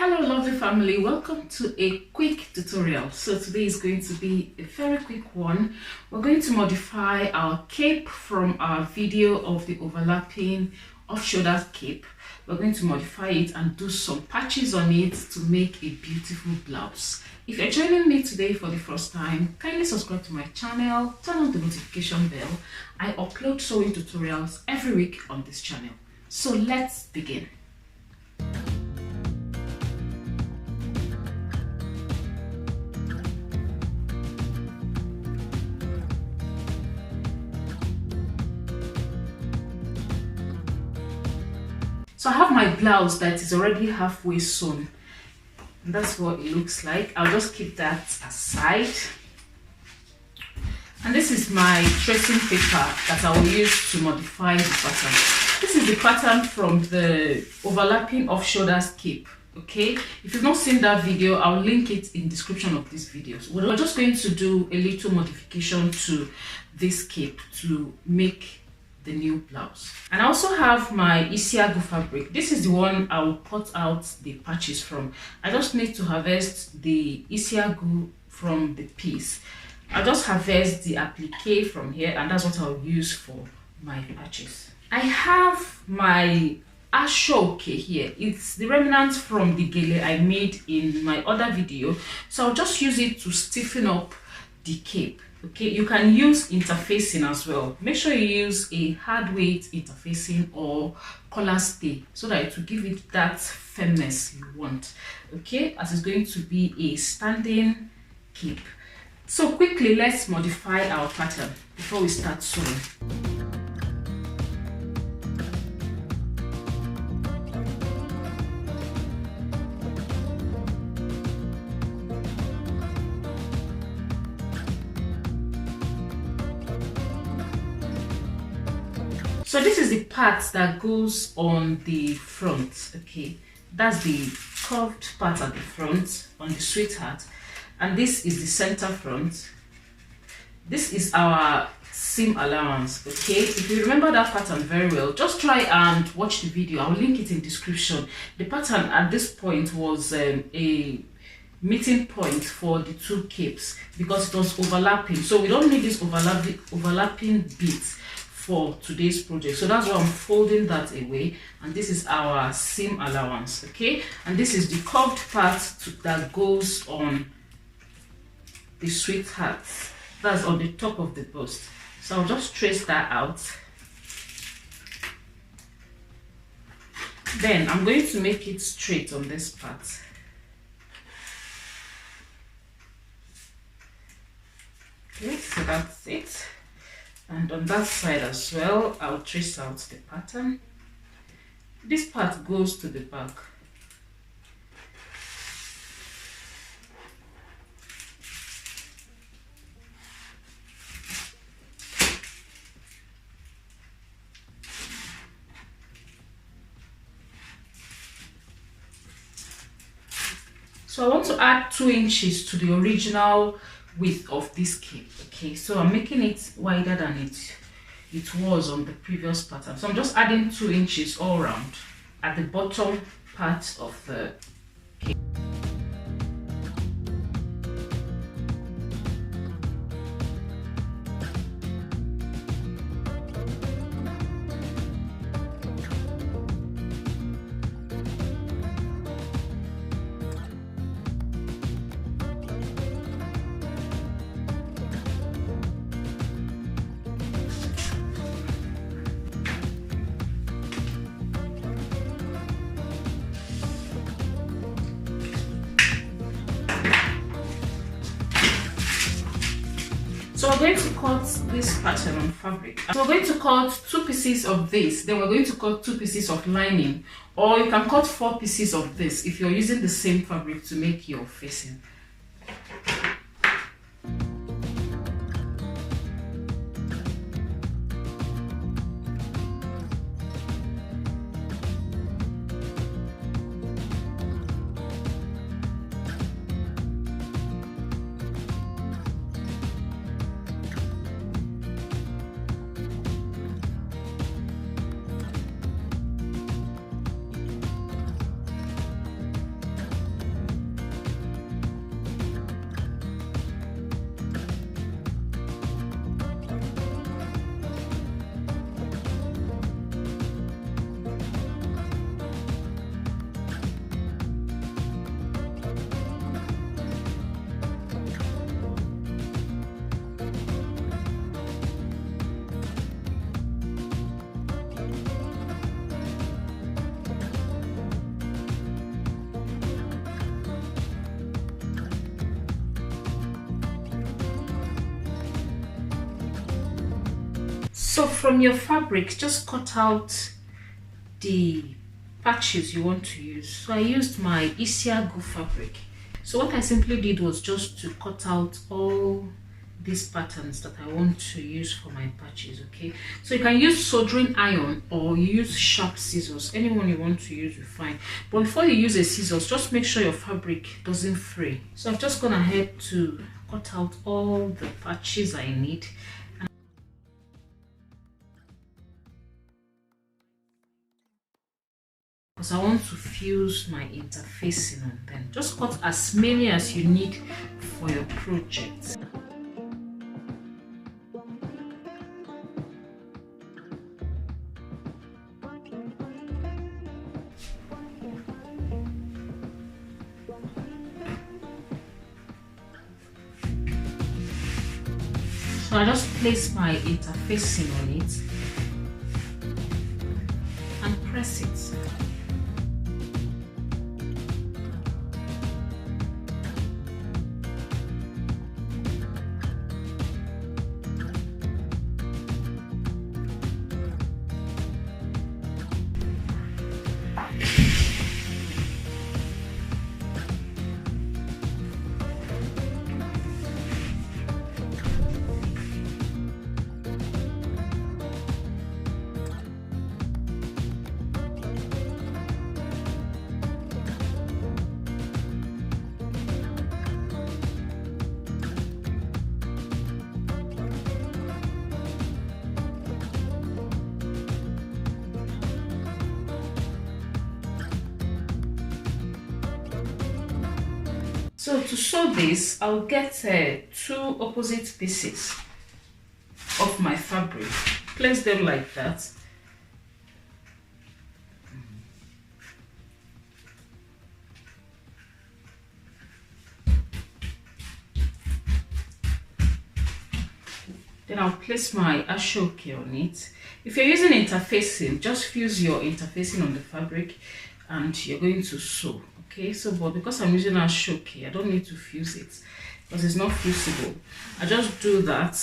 Hello lovely family, welcome to a quick tutorial. So today is going to be a very quick one. We're going to modify our cape from our video of the overlapping off-shoulder cape. We're going to modify it and do some patches on it to make a beautiful blouse. If you're joining me today for the first time, kindly subscribe to my channel, turn on the notification bell. I upload sewing tutorials every week on this channel. So let's begin. So I have my blouse that is already halfway sewn. And that's what it looks like. I'll just keep that aside. And this is my tracing paper that I will use to modify the pattern. This is the pattern from the overlapping off-shoulders cape. Okay, if you've not seen that video, I'll link it in the description of this video. So we're just going to do a little modification to this cape to make the new blouse. And I also have my isi-agu fabric. This is the one I will cut out the patches from. I just need to harvest the isi-agu from the piece. I'll just harvest the appliqué from here, and that's what I'll use for my patches. I have my ashoke here. It's the remnants from the gele I made in my other video, so I'll just use it to stiffen up the cape. Okay, you can use interfacing as well. Make sure you use a hard weight interfacing or collar stay so that it will give it that firmness you want. Okay, as it's going to be a standing cape. So quickly, let's modify our pattern before we start sewing. So this is the part that goes on the front. Okay, that's the curved part at the front on the sweetheart, and this is the center front. This is our seam allowance. Okay, if you remember that pattern very well, just try and watch the video. I'll link it in description. The pattern at this point was a meeting point for the two capes because it was overlapping, so we don't need this overlapping bits for today's project. So that's why I'm folding that away, and this is our seam allowance. Okay, and this is the curved part that goes on the sweetheart, that's on the top of the bust. So I'll just trace that out. Then I'm going to make it straight on this part. Okay, so that's it. And on that side as well, I'll trace out the pattern. This part goes to the back. So I want to add 2 inches to the original width of this cape. Okay, so I'm making it wider than it was on the previous pattern. So I'm just adding 2 inches all around at the bottom part of the cape. So we're going to cut this pattern on fabric. So we're going to cut 2 pieces of this, then we're going to cut 2 pieces of lining, or you can cut 4 pieces of this if you're using the same fabric to make your facing. So from your fabric, just cut out the patches you want to use. So I used my isi-agu fabric. So what I simply did was just to cut out all these patterns that I want to use for my patches. Okay, so you can use soldering iron or use sharp scissors. Anyone you want to use will fine, but before you use a scissors, just make sure your fabric doesn't fray. So I've just gone ahead to cut out all the patches I need, because I want to fuse my interfacing on them. Just cut as many as you need for your project. So I just place my interfacing on it and press it. So to sew this, I'll get 2 opposite pieces of my fabric, place them like that. Then I'll place my Appliqué on it. If you're using interfacing, just fuse your interfacing on the fabric and you're going to sew. Okay, so but because I'm using Appliqué, I don't need to fuse it because it's not fusible. I just do that.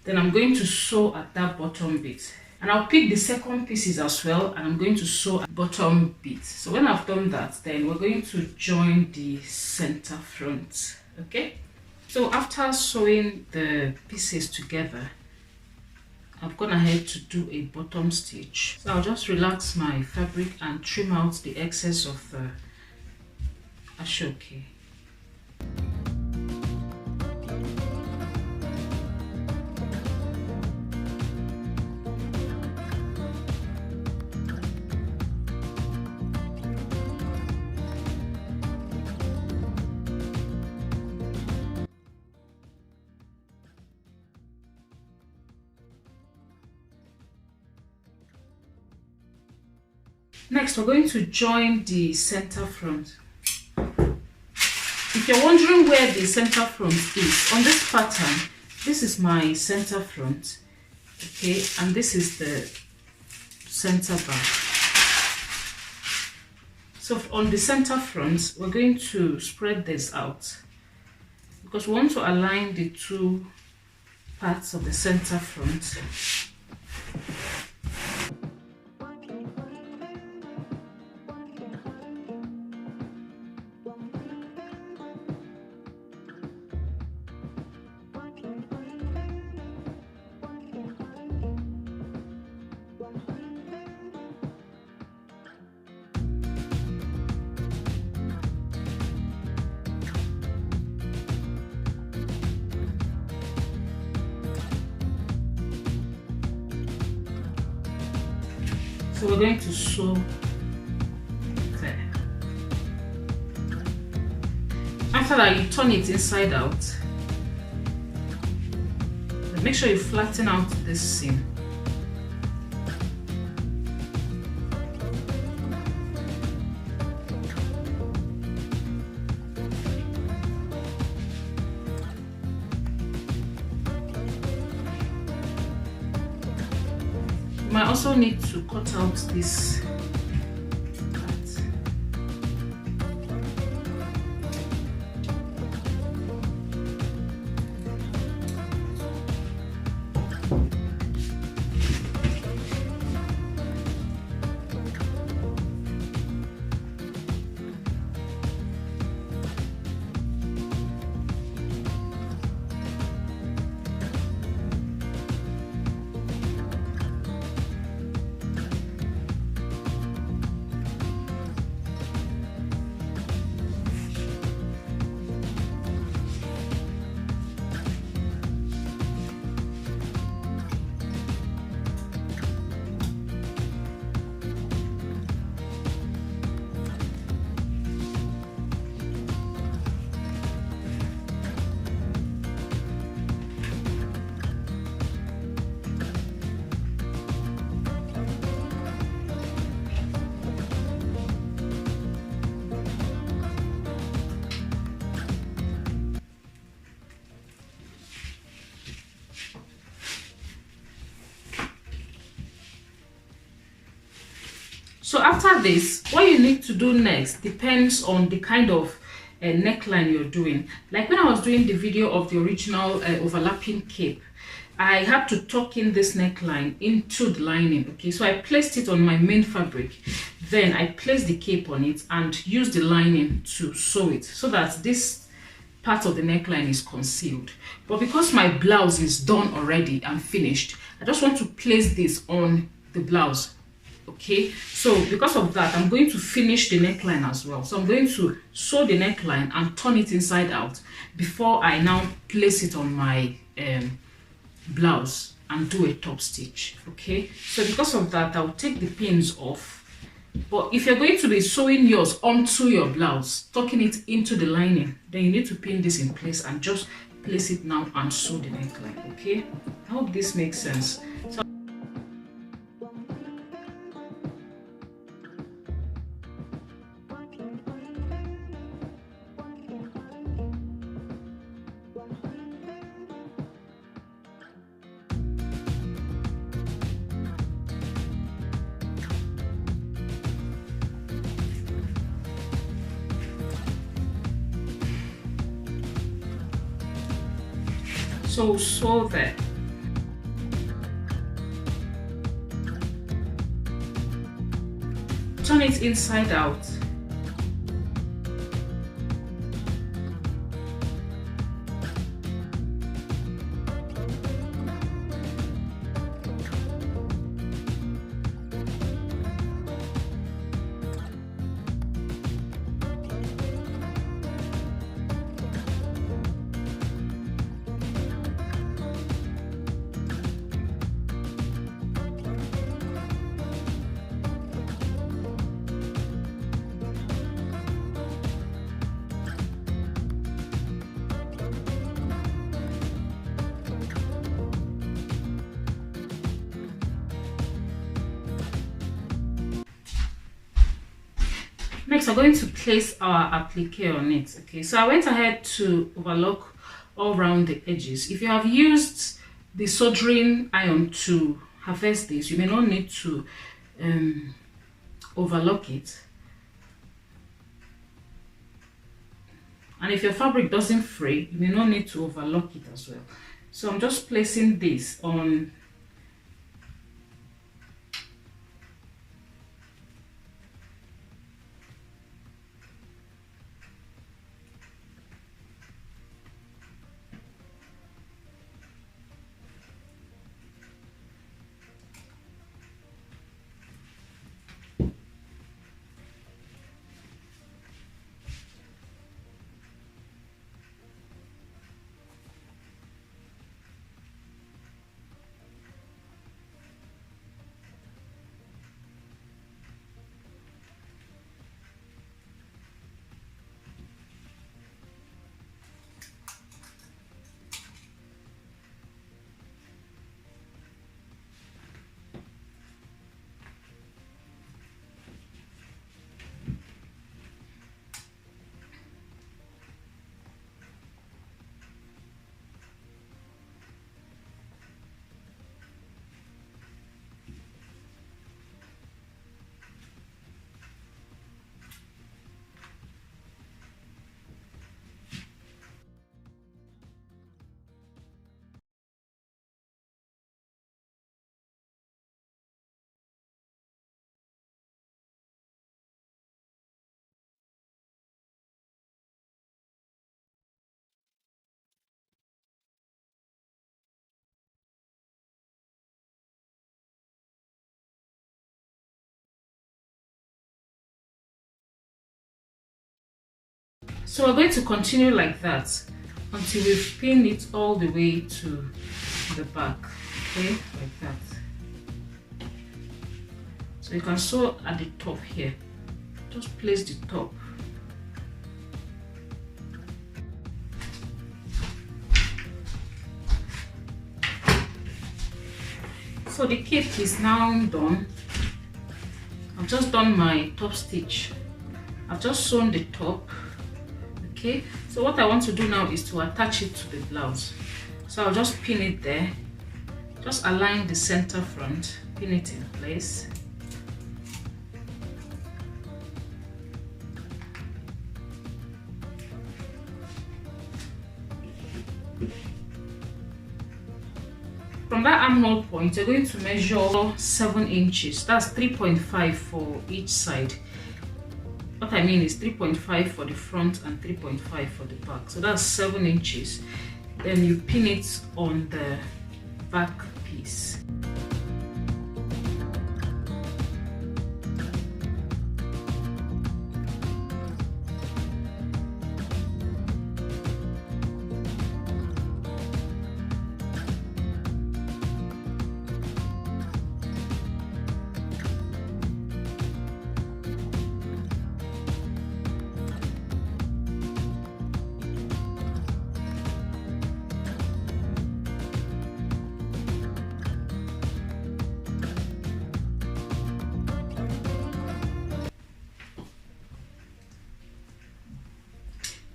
Then I'm going to sew at that bottom bit, and I'll pick the second pieces as well, and I'm going to sew at bottom bit. So when I've done that, then we're going to join the center front. Okay, so after sewing the pieces together, I've gone ahead to do a bottom stitch. So I'll just relax my fabric and trim out the excess of the Appliqué. Next, we're going to join the center front. If you're wondering where the center front is, on this pattern, this is my center front, okay, and this is the center back. So on the center front, we're going to spread this out because we want to align the 2 parts of the center front. So we're going to sew there. After that, you turn it inside out. Make sure you flatten out this seam. You might also need to cut out this part. So after this, what you need to do next depends on the kind of neckline you're doing. Like when I was doing the video of the original overlapping cape, I had to tuck in this neckline into the lining. Okay, so I placed it on my main fabric, then I placed the cape on it and used the lining to sew it so that this part of the neckline is concealed. But because my blouse is done already and finished, I just want to place this on the blouse. Okay, so because of that, I'm going to finish the neckline as well. So I'm going to sew the neckline and turn it inside out before I now place it on my blouse and do a top stitch. Okay, so because of that, I'll take the pins off. But if you're going to be sewing yours onto your blouse, tucking it into the lining, then you need to pin this in place and just place it now and sew the neckline. Okay, I hope this makes sense. So sew that. Turn it inside out. Next, we're going to place our applique on it. Okay, so I went ahead to overlock all around the edges. If you have used the soldering iron to harvest this, you may not need to overlock it. And if your fabric doesn't fray, you may not need to overlock it as well. So I'm just placing this on So we're going to continue like that until we've pinned it all the way to the back. Okay, like that. So you can sew at the top here. Just place the top. So the cape is now done. I've just done my top stitch. I've just sewn the top. Okay, so what I want to do now is to attach it to the blouse. So I'll just pin it there. Just align the center front, pin it in place. from that armhole point, you're going to measure 7 inches. That's 3.5 for each side. What I mean is 3.5 for the front and 3.5 for the back. So that's 7 inches. Then you pin it on the back piece.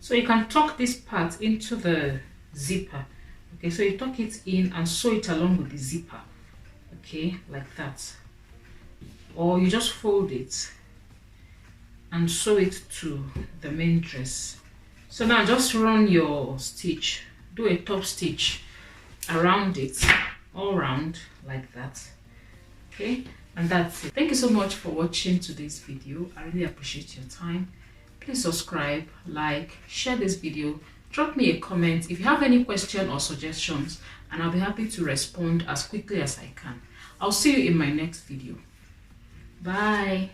So you can tuck this part into the zipper. Okay, so you tuck it in and sew it along with the zipper. Okay, like that. Or you just fold it and sew it to the main dress. So now just run your stitch. Do a top stitch around it, all round like that. Okay, and that's it. Thank you so much for watching today's video. I really appreciate your time. Please subscribe, like, share this video, drop me a comment if you have any question or suggestions, and I'll be happy to respond as quickly as I can. I'll see you in my next video. Bye.